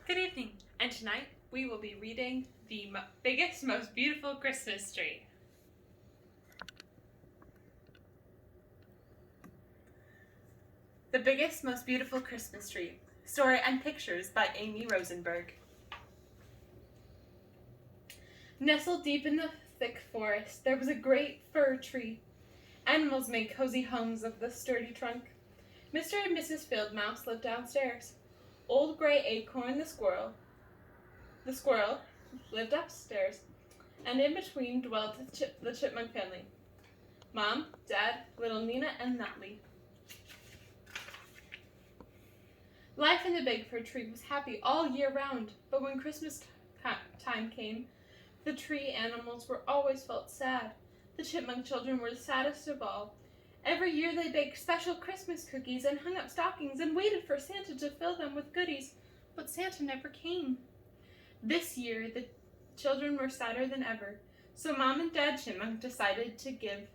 Good evening, and tonight we will be reading The Biggest, Most Beautiful Christmas Tree. The Biggest, Most Beautiful Christmas Tree. Story and Pictures by Amy Rosenberg. Nestled deep in the thick forest, there was a great fir tree. Animals made cozy homes of the sturdy trunk. Mr. and Mrs. Field Mouse lived downstairs. Old Gray Acorn, the squirrel, lived upstairs, and in between dwelt the chipmunk family. Mom, Dad, little Nina, and Nutley. Life in the big fir tree was happy all year round, but when Christmas time came, the tree animals were always felt sad. The chipmunk children were the saddest of all. Every year they baked special Christmas cookies and hung up stockings and waited for Santa to fill them with goodies, but Santa never came. This year the children were sadder than ever, so Mom and Dad Chipmunk decided to give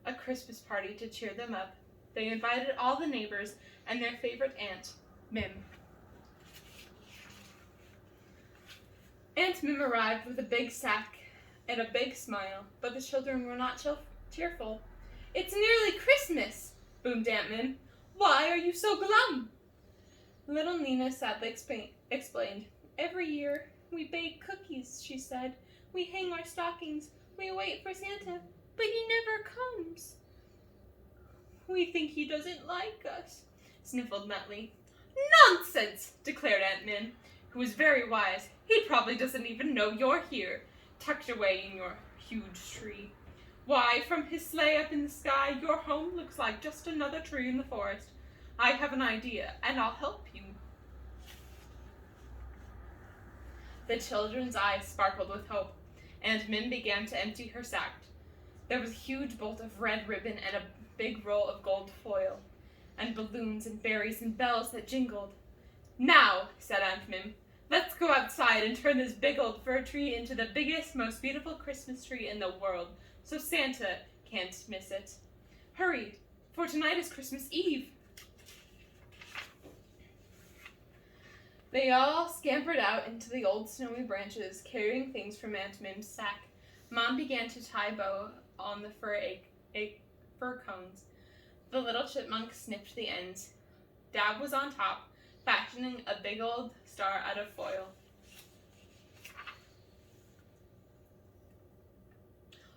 a Christmas party to cheer them up. They invited all the neighbors and their favorite aunt, Mim. Aunt Mim arrived with a big sack and a big smile, but the children were not cheerful. "It's nearly Christmas," boomed Aunt Mim. "Why are you so glum?" Little Nina sadly explained. "Every year we bake cookies," she said. "We hang our stockings, we wait for Santa, but he never comes. We think he doesn't like us," sniffled Nutley. "Nonsense," declared Aunt Min, who was very wise. "He probably doesn't even know you're here, tucked away in your huge tree. Why, from his sleigh up in the sky, your home looks like just another tree in the forest. I have an idea, and I'll help you." The children's eyes sparkled with hope. Aunt Min began to empty her sack. There was a huge bolt of red ribbon and a big roll of gold foil, and balloons and berries and bells that jingled. "Now," said Aunt Mim, "let's go outside and turn this big old fir tree into the biggest, most beautiful Christmas tree in the world, so Santa can't miss it. Hurry, for tonight is Christmas Eve." They all scampered out into the old snowy branches, carrying things from Aunt Mim's sack. Mom began to tie a bow on the fir cones. The little chipmunk snipped the ends. Dad was on top, fashioning a big old star out of foil.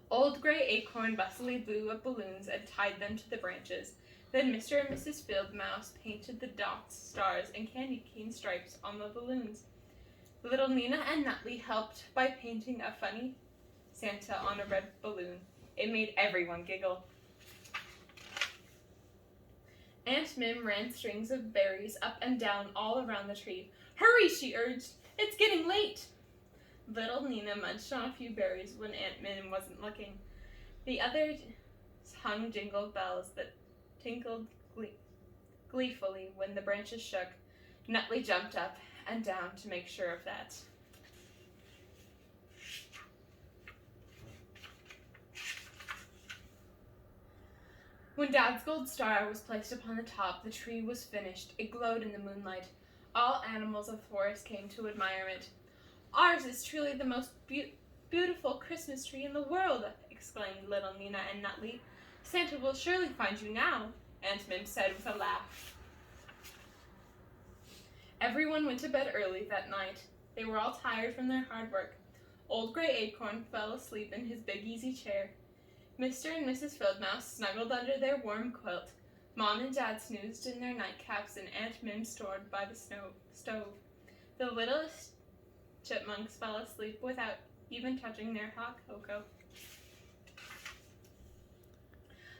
Old Gray Acorn bustily blew up balloons and tied them to the branches. Then Mr. and Mrs. Field Mouse painted the dots, stars, and candy cane stripes on the balloons. Little Nina and Nutley helped by painting a funny Santa on a red balloon. It made everyone giggle. Aunt Mim ran strings of berries up and down all around the tree. "Hurry," she urged. "It's getting late." Little Nina munched on a few berries when Aunt Mim wasn't looking. The others hung jingle bells that tinkled gleefully when the branches shook. Nutley jumped up and down to make sure of that. When Dad's gold star was placed upon the top, the tree was finished. It glowed in the moonlight. All animals of the forest came to admire it. "Ours is truly the most beautiful Christmas tree in the world," exclaimed little Nina and Nutley. "Santa will surely find you now," Aunt Mim said with a laugh. Everyone went to bed early that night. They were all tired from their hard work. Old Gray Acorn fell asleep in his big easy chair. Mr. and Mrs. Field Mouse snuggled under their warm quilt. Mom and Dad snoozed in their nightcaps, and Aunt Mim snored by the stove. The littlest chipmunks fell asleep without even touching their hot cocoa.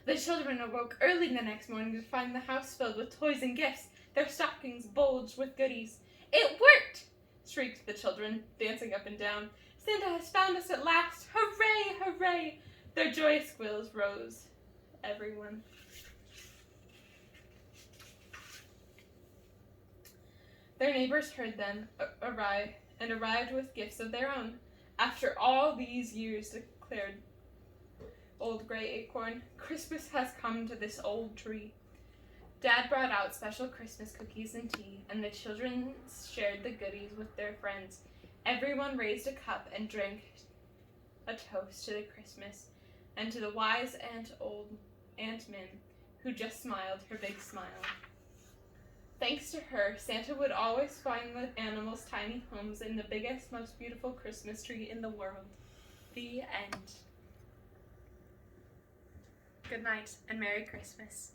The children awoke early the next morning to find the house filled with toys and gifts, their stockings bulged with goodies. "It worked!" shrieked the children, dancing up and down. "Santa has found us at last! Hooray, hooray!" Their joyous squeals rose everyone. Their neighbors heard them arrived with gifts of their own. "After all these years," declared Old Gray Acorn, "Christmas has come to this old tree." Dad brought out special Christmas cookies and tea, and the children shared the goodies with their friends. Everyone raised a cup and drank a toast to the Christmas and to the wise old Aunt Min, who just smiled her big smile. Thanks to her, Santa would always find the animals' tiny homes in the biggest, most beautiful Christmas tree in the world. The end. Good night and Merry Christmas.